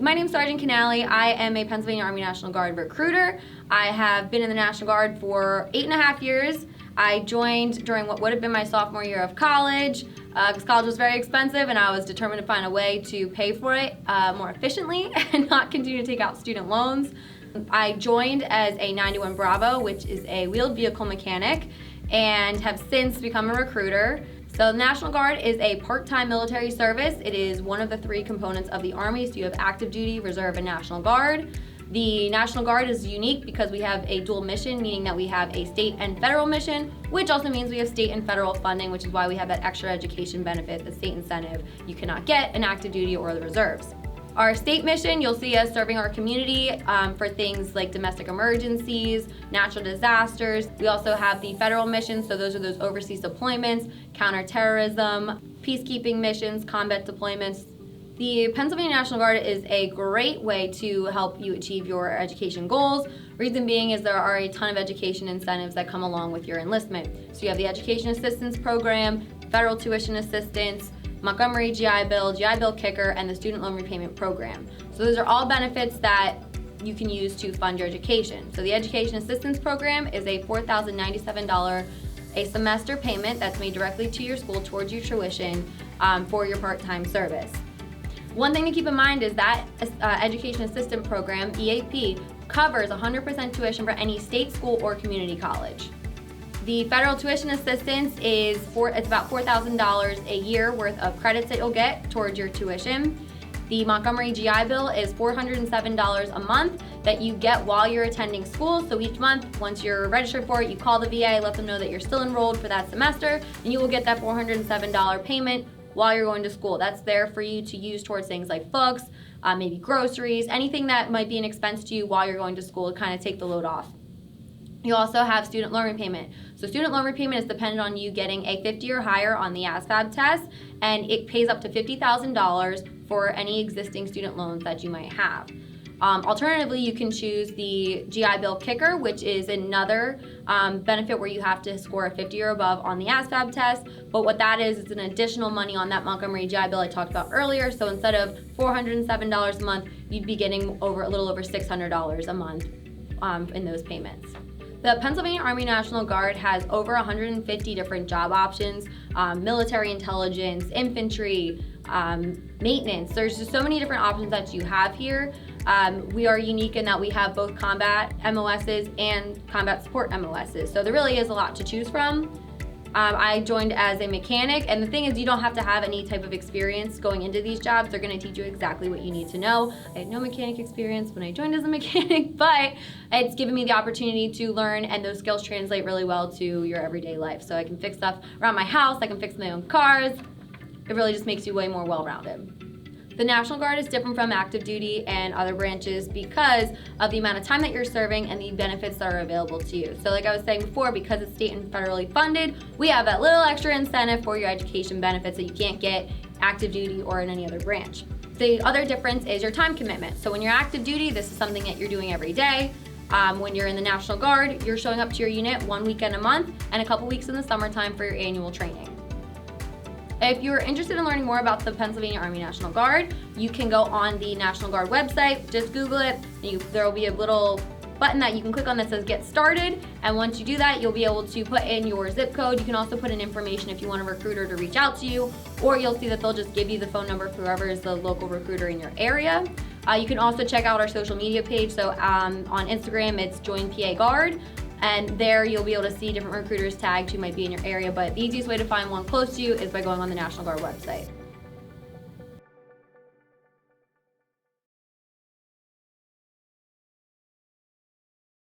My name is Sergeant Canale. I am a Pennsylvania Army National Guard recruiter. I have been in the National Guard for 8.5 years. I joined during what would have been my sophomore year of college because college was very expensive and I was determined to find a way to pay for it more efficiently and not continue to take out student loans. I joined as a 91 Bravo, which is a wheeled vehicle mechanic, and have since become a recruiter. So the National Guard is a part-time military service. It is one of the 3 components of the Army, so you have active duty, reserve, and National Guard. The National Guard is unique because we have a dual mission, meaning that we have a state and federal mission, which also means we have state and federal funding, which is why we have that extra education benefit, the state incentive you cannot get in active duty or the reserves. Our state mission, you'll see us serving our community for things like domestic emergencies, natural disasters. We also have the federal mission, so those are those overseas deployments, counterterrorism, peacekeeping missions, combat deployments. The Pennsylvania National Guard is a great way to help you achieve your education goals. Reason being is there are a ton of education incentives that come along with your enlistment. So you have the Education Assistance Program, Federal Tuition Assistance, Montgomery GI Bill Kicker, and the Student Loan Repayment Program. So those are all benefits that you can use to fund your education. So the Education Assistance Program is a $4,097 a semester payment that's made directly to your school towards your tuition for your part-time service. One thing to keep in mind is that Education Assistance Program, EAP, covers 100% tuition for any state, school, or community college. The federal tuition assistance is it's about $4,000 a year worth of credits that you'll get towards your tuition. The Montgomery GI Bill is $407 a month that you get while you're attending school. So each month, once you're registered for it, you call the VA, let them know that you're still enrolled for that semester, and you will get that $407 payment while you're going to school. That's there for you to use towards things like books, maybe groceries, anything that might be an expense to you while you're going to school to kind of take the load off. You also have student loan repayment. So student loan repayment is dependent on you getting a 50 or higher on the ASVAB test, and it pays up to $50,000 for any existing student loans that you might have. Alternatively, you can choose the GI Bill Kicker, which is another benefit where you have to score a 50 or above on the ASVAB test. But what that is, it's an additional money on that Montgomery GI Bill I talked about earlier. So instead of $407 a month, you'd be getting a little over $600 a month in those payments. The Pennsylvania Army National Guard has over 150 different job options, military intelligence, infantry, maintenance. There's just so many different options that you have here. We are unique in that we have both combat MOSs and combat support MOSs. So there really is a lot to choose from. I joined as a mechanic, and the thing is you don't have to have any type of experience going into these jobs. They're gonna teach you exactly what you need to know. I had no mechanic experience when I joined as a mechanic, but it's given me the opportunity to learn, and those skills translate really well to your everyday life. So I can fix stuff around my house, I can fix my own cars. It really just makes you way more well-rounded. The National Guard is different from active duty and other branches because of the amount of time that you're serving and the benefits that are available to you. So like I was saying before, because it's state and federally funded, we have that little extra incentive for your education benefits that you can't get active duty or in any other branch. The other difference is your time commitment. So when you're active duty, this is something that you're doing every day. When you're in the National Guard, you're showing up to your unit 1 weekend a month and a couple weeks in the summertime for your annual training. If you're interested in learning more about the Pennsylvania Army National Guard, you can go on the National Guard website, just Google it, and there will be a little button that you can click on that says Get Started, and once you do that, you'll be able to put in your zip code. You can also put in information if you want a recruiter to reach out to you, or you'll see that they'll just give you the phone number of whoever is the local recruiter in your area. You can also check out our social media page, so on Instagram, it's Join PA Guard. And there you'll be able to see different recruiters tagged who might be in your area, but the easiest way to find one close to you is by going on the National Guard website.